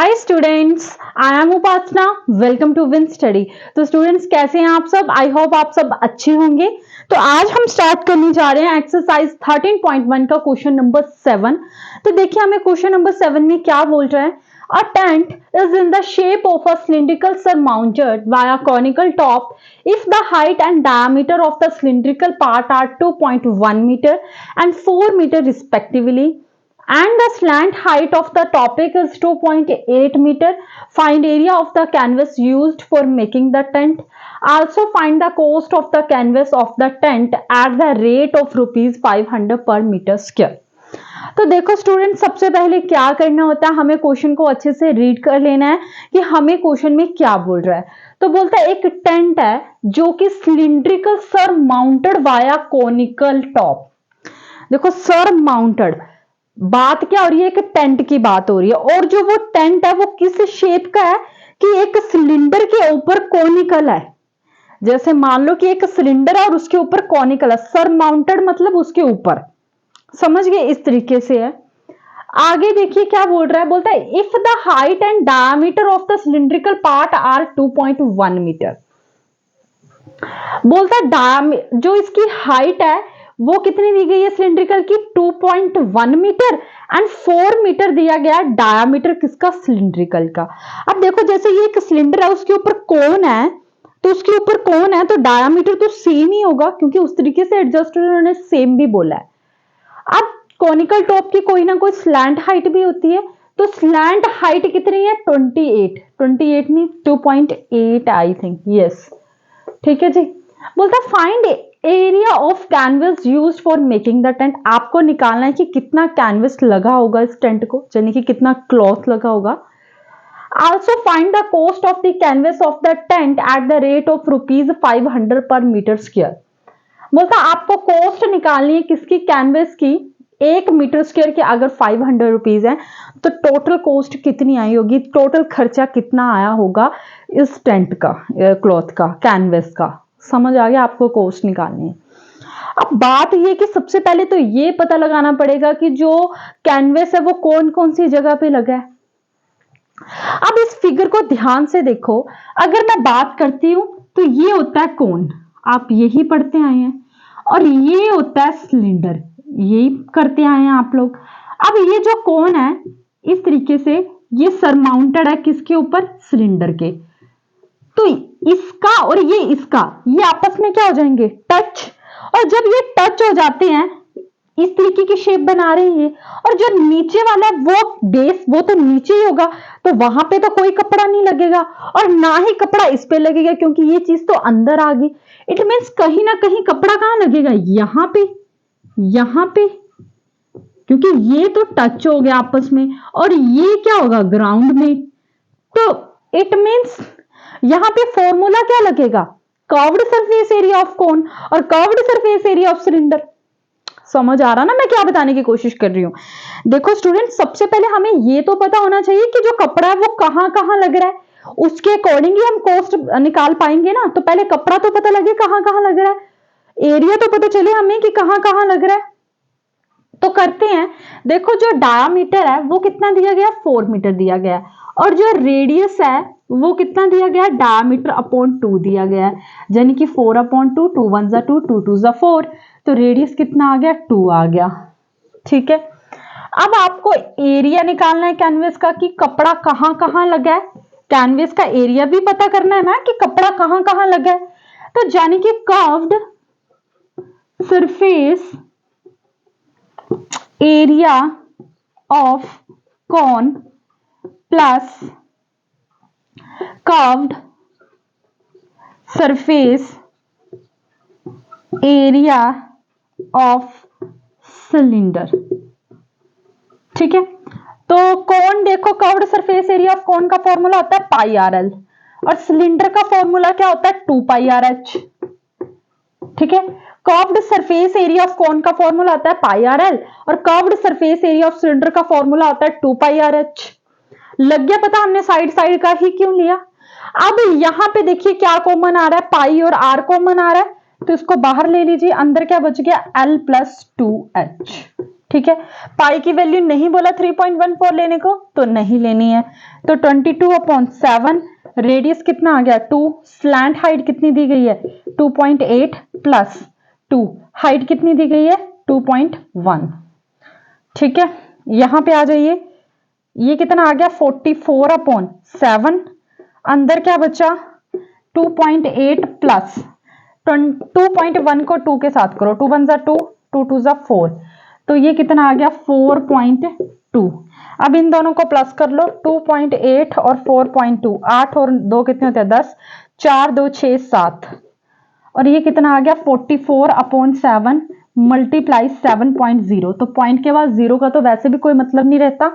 Hi students, I am Upasana. Welcome to Win Study. तो students कैसे हैं आप सब? आई होप आप सब अच्छे होंगे। तो आज हम स्टार्ट करने जा रहे हैं एक्सरसाइज 13.1 का क्वेश्चन नंबर 7। तो देखिए हमें क्वेश्चन नंबर 7 में क्या बोल रहा है। A tent is in the shape of a cylindrical surmounted by a conical top if the height and diameter of the cylindrical part are 2.1 meter and 4 meter respectively, and the slant height of the topic is 2.8 meter. Find area of the canvas used for making the tent. Also find the cost of the canvas of the tent at the rate of rupees 500 per meter square. तो देखो student, सबसे पहले क्या करना होता है, हमें question को अच्छे से रीड कर लेना है कि हमें क्वेश्चन में क्या बोल रहा है। तो बोलता है एक टेंट है जो कि cylindrical sir mounted via conical top. देखो सर माउंटेड, बात क्या हो रही है, एक टेंट की बात हो रही है। और जो वो टेंट है वो किस शेप का है कि एक सिलेंडर के ऊपर कोनिकल है। जैसे मान लो कि एक सिलेंडर है और उसके ऊपर कोनिकल है, सर माउंटेड मतलब उसके ऊपर, समझ गए, इस तरीके से है। आगे देखिए क्या बोल रहा है, बोलता है if the height and diameter of the cylindrical part are 2.1 metre. बोलता है जो इसकी हाइट है वो कितनी दी गई है सिलिंड्रिकल की, 2.1 मीटर एंड 4 मीटर दिया गया डायामीटर किसका, सिलिंड्रिकल का। अब देखो जैसे ये एक सिलेंडर है उसके ऊपर कोन है, तो उसके ऊपर कोन है तो डायामीटर तो सेम ही होगा, क्योंकि उस तरीके से एडजस्ट उन्होंने सेम भी बोला है। अब कोनिकल टॉप की कोई ना कोई स्लैंट हाइट भी होती है, तो स्लैंट हाइट कितनी है, 28 नहीं 2.8 आई थिंक, यस ठीक है जी। बोलता find area of canvas used for making the tent. आपको निकालना है कि कितना कैनवस लगा होगा इस टेंट को, यानी कि कितना क्लॉथ लगा होगा। Also find the cost of the canvas of the tent at the rate of rupees 500 पर मीटर स्क्वायर। बोलता आपको कॉस्ट निकालनी है किसकी, कैनवस की, 1 मीटर स्क्वायर की अगर 500 रुपीज है तो टोटल कॉस्ट कितनी आई होगी, टोटल खर्चा कितना आया होगा इस टेंट का, क्लॉथ का, कैनवस का। समझ आ गया, आपको कॉस्ट निकालनी है। अब बात ये कि सबसे पहले तो ये पता लगाना पड़ेगा कि जो कैनवस है वो कौन कौन सी जगह पे लगा है। अब इस फिगर को ध्यान से देखो, अगर मैं बात करती हूं तो ये होता है कोन, आप यही पढ़ते आए हैं, और ये होता है सिलेंडर, यही करते आए हैं आप लोग। अब ये जो कोन है इस तरीके से ये सरमाउंटेड है किसके ऊपर, सिलेंडर के। तो इसका और ये इसका, ये आपस में क्या हो जाएंगे, टच। और जब ये टच हो जाते हैं इस तरीके की शेप बना रही है, और जो नीचे वाला वो बेस वो तो नीचे ही होगा, तो वहां पे तो कोई कपड़ा नहीं लगेगा और ना ही कपड़ा इस पे लगेगा, क्योंकि ये चीज तो अंदर आ गई। इट मीन्स कहीं ना कहीं कपड़ा कहां लगेगा, यहाँ पे, क्योंकि ये तो टच हो गया आपस में, और ये क्या होगा, ग्राउंड में। तो इट मीन्स यहां पे फॉर्मूला क्या लगेगा, curved surface area of cone और curved surface area of cylinder. समझ आ रहा ना मैं क्या बताने की कोशिश कर रही हूं। देखो स्टूडेंट, सबसे पहले हमें ये तो पता होना चाहिए कि जो कपड़ा है वो कहां कहां लग रहा है, उसके अकॉर्डिंग ही हम कॉस्ट निकाल पाएंगे ना। तो पहले कपड़ा तो पता लगे कहां कहां लग रहा है, एरिया तो पता चले हमें कि कहां कहां लग रहा है। तो करते हैं, देखो जो डायामीटर है वो कितना दिया गया, 4 मीटर दिया गया, और जो रेडियस है वो कितना दिया गया, डायामीटर अपॉन 2 दिया गया है, यानी कि 4 अपॉन 2, 2 1 जा 2, 2 2 जा 4, तो रेडियस कितना आ गया, 2 आ गया। ठीक है, अब आपको एरिया निकालना है कैनवस का कि कपड़ा कहां कहां लगा है। कैनवस का एरिया भी पता करना है ना कि कपड़ा कहां कहां लगा है। तो यानी कि curved surface area of cone plus curved surface area of cylinder. ठीक है, तो कोन देखो, कर्व्ड सरफेस एरिया ऑफ कोन का फॉर्मूला होता है पाई आर एल, और सिलेंडर का फॉर्मूला क्या होता है, 2 पाई आर एच। ठीक है, कर्व्ड सरफेस एरिया ऑफ कोन का फॉर्मूला होता है पाई आर एल, और curved surface area of cylinder का फॉर्मूला होता है 2 पाई आर एच। लग गया पता, हमने साइड साइड का ही क्यों लिया। अब यहां पे देखिए क्या कॉमन आ रहा है, पाई और आर कॉमन आ रहा है, तो इसको बाहर ले लीजिए, अंदर क्या बच गया, एल प्लस 2 एच। ठीक है। पाई की वैल्यू नहीं बोला 3.14 लेने को तो नहीं लेनी है। तो 22/7, रेडियस कितना आ गया 2, स्लैंट हाइट कितनी दी गई है 2.8 प्लस 2, हाइट कितनी दी गई है 2.1। ठीक है, यहां पे आ जाइए, ये कितना आ गया 44/7, अंदर क्या बचा 2.8 प्लस 2.1 को 2 के साथ करो, 2 1 2, 2 2 4, तो ये कितना आ गया 4.2। अब इन दोनों को प्लस कर लो, 2.8 और 4.2, 8 और 2 कितने होते हैं 10, 4 2 6 7, और ये कितना आ गया 44/7 मल्टीप्लाई 7.0, तो पॉइंट के बाद जीरो का तो वैसे भी कोई मतलब नहीं रहता,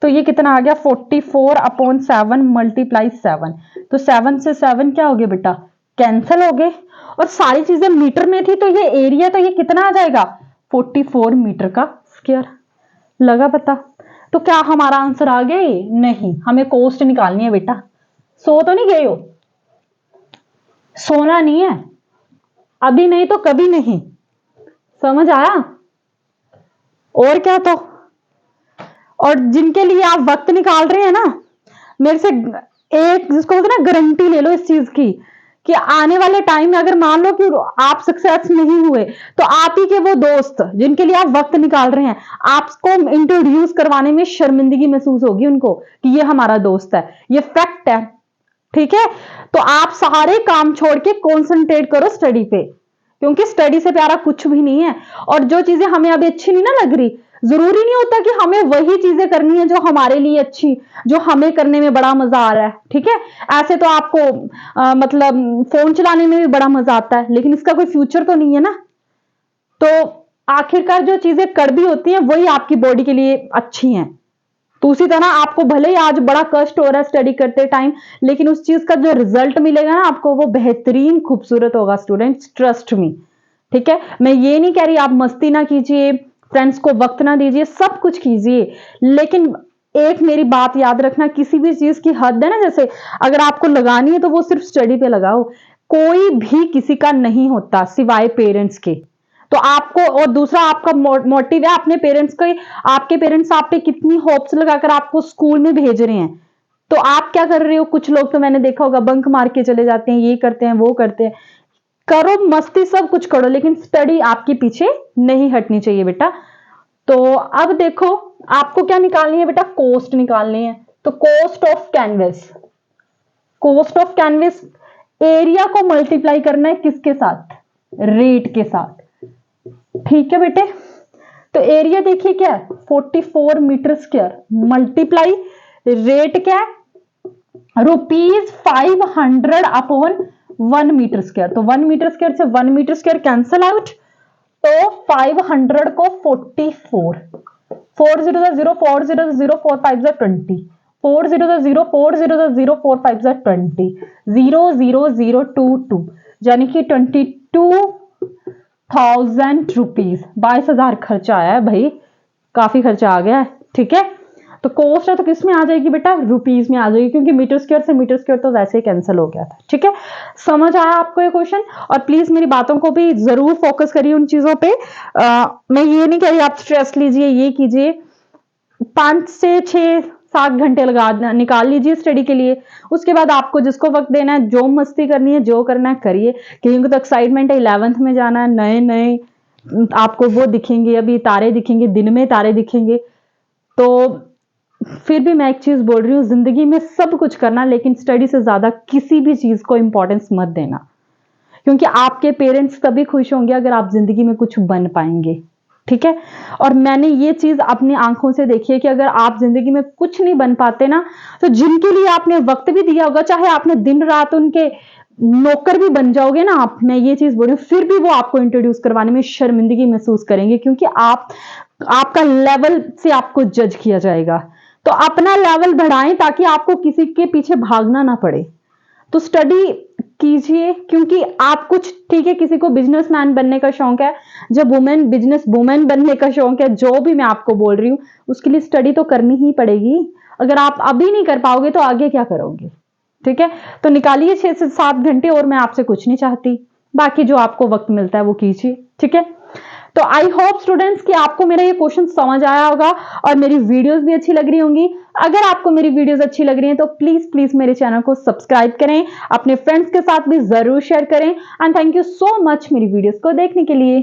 तो ये कितना आ गया 44/7 मल्टीप्लाई 7, तो 7 से 7 क्या हो गया बेटा कैंसिल हो गए, और सारी चीजें मीटर में थी तो ये एरिया तो ये कितना आ जाएगा 44 मीटर का स्क्वायर। लगा पता? तो क्या हमारा आंसर आ गया? नहीं, हमें कोस्ट निकालनी है बेटा। सो तो नहीं गए हो? सोना नहीं है, अभी नहीं तो कभी नहीं, समझ आया? और क्या तो, और जिनके लिए आप वक्त निकाल रहे हैं ना, मेरे से एक जिसको बोलते ना गारंटी ले लो इस चीज की कि आने वाले टाइम में अगर मान लो कि आप सक्सेस नहीं हुए तो आप ही के वो दोस्त जिनके लिए आप वक्त निकाल रहे हैं, आपको इंट्रोड्यूस करवाने में शर्मिंदगी महसूस होगी उनको कि ये हमारा दोस्त है, ये फैक्ट है। ठीक है, तो आप सारे काम छोड़ के कॉन्सेंट्रेट करो स्टडी पे, क्योंकि स्टडी से प्यारा कुछ भी नहीं है। और जो चीजें हमें अभी अच्छी नहीं ना लग रही, जरूरी नहीं होता कि हमें वही चीजें करनी है जो हमारे लिए अच्छी, जो हमें करने में बड़ा मजा आ रहा है। ठीक है, ऐसे तो आपको मतलब फोन चलाने में भी बड़ा मजा आता है, लेकिन इसका कोई फ्यूचर तो नहीं है ना। तो आखिरकार जो चीजें कड़वी होती हैं वही आपकी बॉडी के लिए अच्छी हैं। तो उसी तरह आपको भले ही आज बड़ा कष्ट हो रहा है स्टडी करते टाइम, लेकिन उस चीज का जो रिजल्ट मिलेगा ना आपको वो बेहतरीन खूबसूरत होगा स्टूडेंट्स, ट्रस्ट मी। ठीक है, मैं ये नहीं कह रही आप मस्ती ना कीजिए, फ्रेंड्स को वक्त ना दीजिए, सब कुछ कीजिए, लेकिन एक मेरी बात याद रखना, किसी भी चीज की हद है ना, जैसे अगर आपको लगानी है तो वो सिर्फ स्टडी पे लगाओ, कोई भी किसी का नहीं होता सिवाय पेरेंट्स के। तो आपको, और दूसरा आपका मोटिव है अपने पेरेंट्स को, आपके पेरेंट्स आप पे कितनी होप्स लगाकर आपको स्कूल में भेज रहे हैं, तो आप क्या कर रहे हो? कुछ लोग तो मैंने देखा होगा बंक मार के चले जाते हैं, ये करते हैं वो करते हैं, करो मस्ती सब कुछ करो, लेकिन स्टडी आपके पीछे नहीं हटनी चाहिए बेटा। तो अब देखो आपको क्या निकालनी है बेटा, कॉस्ट निकालनी है। तो cost of canvas, cost of canvas area को मल्टीप्लाई करना है किसके साथ? रेट के साथ। ठीक है बेटे, तो एरिया देखिए क्या है 44 मीटर स्क्वायर मल्टीप्लाई रेट क्या है ₹500/1 मीटर स्क्वायर। तो 1 मीटर स्क्वायर से 1 मीटर स्क्वायर कैंसल आउट, तो 500 को 44, 400 4 0 4 5 20, 400 4 0 4 5 20, 00022, यानी कि 22,000 रुपीज, 22,000 खर्चा आया है भाई, काफी खर्चा आ गया है। ठीक है, तो कॉस्ट है तो किस में आ जाएगी बेटा? रुपीज में आ जाएगी, क्योंकि मीटर स्क्वायर से मीटर स्क्वायर तो वैसे ही कैंसिल हो गया था। ठीक है, समझ आया आपको ये क्वेश्चन? और प्लीज मेरी बातों को भी जरूर फोकस करिए उन चीजों पे। मैं ये नहीं कह रही आप स्ट्रेस लीजिए, ये कीजिए, 5 से 6 7 घंटे लगा निकाल लीजिए स्टडी के लिए, उसके बाद आपको जिसको वक्त देना है, जो मस्ती करनी है, जो करना है करिए, क्योंकि तो एक्साइटमेंट है 11th में जाना है, नए नए आपको वो दिखेंगे, अभी तारे दिखेंगे, दिन में तारे दिखेंगे। तो फिर भी मैं एक चीज बोल रही हूँ, जिंदगी में सब कुछ करना, लेकिन स्टडी से ज्यादा किसी भी चीज को इंपॉर्टेंस मत देना, क्योंकि आपके पेरेंट्स तभी खुश होंगे अगर आप जिंदगी में कुछ बन पाएंगे। ठीक है, और मैंने ये चीज अपनी आंखों से देखी है कि अगर आप जिंदगी में कुछ नहीं बन पाते ना, तो जिनके लिए आपने वक्त भी दिया होगा, चाहे आपने दिन रात उनके नौकर भी बन जाओगे ना आप, मैं ये चीज बोल रही हूँ, फिर भी वो आपको इंट्रोड्यूस करवाने में शर्मिंदगी महसूस करेंगे, क्योंकि आपका लेवल से आपको जज किया जाएगा। तो अपना लेवल बढ़ाएं ताकि आपको किसी के पीछे भागना ना पड़े। तो स्टडी कीजिए, क्योंकि आप कुछ, ठीक है, किसी को बिजनेसमैन बनने का शौक है, जब वुमेन बिजनेस वुमेन बनने का शौक है, जो भी मैं आपको बोल रही हूँ, उसके लिए स्टडी तो करनी ही पड़ेगी। अगर आप अभी नहीं कर पाओगे तो आगे क्या करोगे? ठीक है, तो निकालिए 6 से 7 घंटे, और मैं आपसे कुछ नहीं चाहती, बाकी जो आपको वक्त मिलता है वो कीजिए। ठीक है, तो आई होप स्टूडेंट्स कि आपको मेरा ये क्वेश्चन समझ आया होगा और मेरी वीडियोस भी अच्छी लग रही होंगी। अगर आपको मेरी वीडियोस अच्छी लग रही हैं तो प्लीज प्लीज मेरे चैनल को सब्सक्राइब करें, अपने फ्रेंड्स के साथ भी जरूर शेयर करें। And thank you so much मेरी वीडियोस को देखने के लिए।